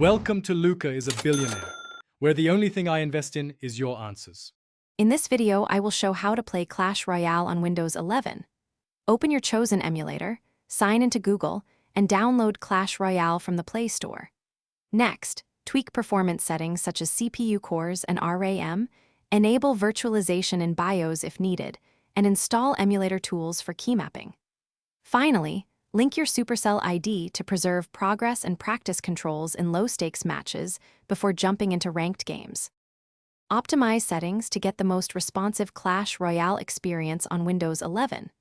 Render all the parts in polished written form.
Welcome to Luca is a Billionaire, where the only thing I invest in is your answers. In this video, I will show how to play Clash Royale on Windows 11. Open your chosen emulator, sign into Google, and download Clash Royale from the Play Store. Next, tweak performance settings such as CPU cores and RAM, enable virtualization in BIOS if needed, and install emulator tools for key mapping. Finally, link your Supercell ID to preserve progress and practice controls in low-stakes matches before jumping into ranked games. Optimize settings to get the most responsive Clash Royale experience on Windows 11.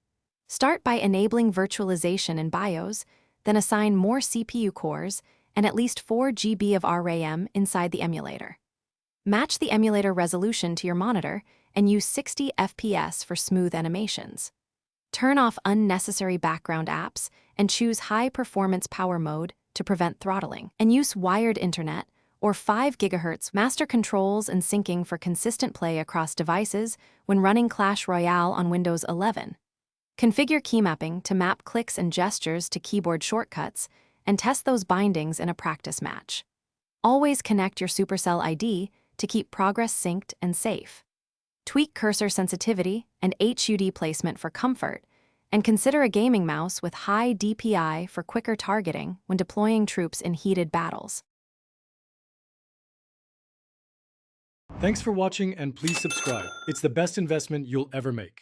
Start by enabling virtualization in BIOS, then assign more CPU cores and at least 4 GB of RAM inside the emulator. Match the emulator resolution to your monitor and use 60 FPS for smooth animations. Turn off unnecessary background apps and choose high-performance power mode to prevent throttling, and use wired internet or 5 GHz master controls and syncing for consistent play across devices when running Clash Royale on Windows 11. Configure key mapping to map clicks and gestures to keyboard shortcuts and test those bindings in a practice match. Always connect your Supercell ID to keep progress synced and safe. Tweak cursor sensitivity and HUD placement for comfort, and consider a gaming mouse with high DPI for quicker targeting when deploying troops in heated battles. Thanks for watching and please subscribe. It's the best investment you'll ever make.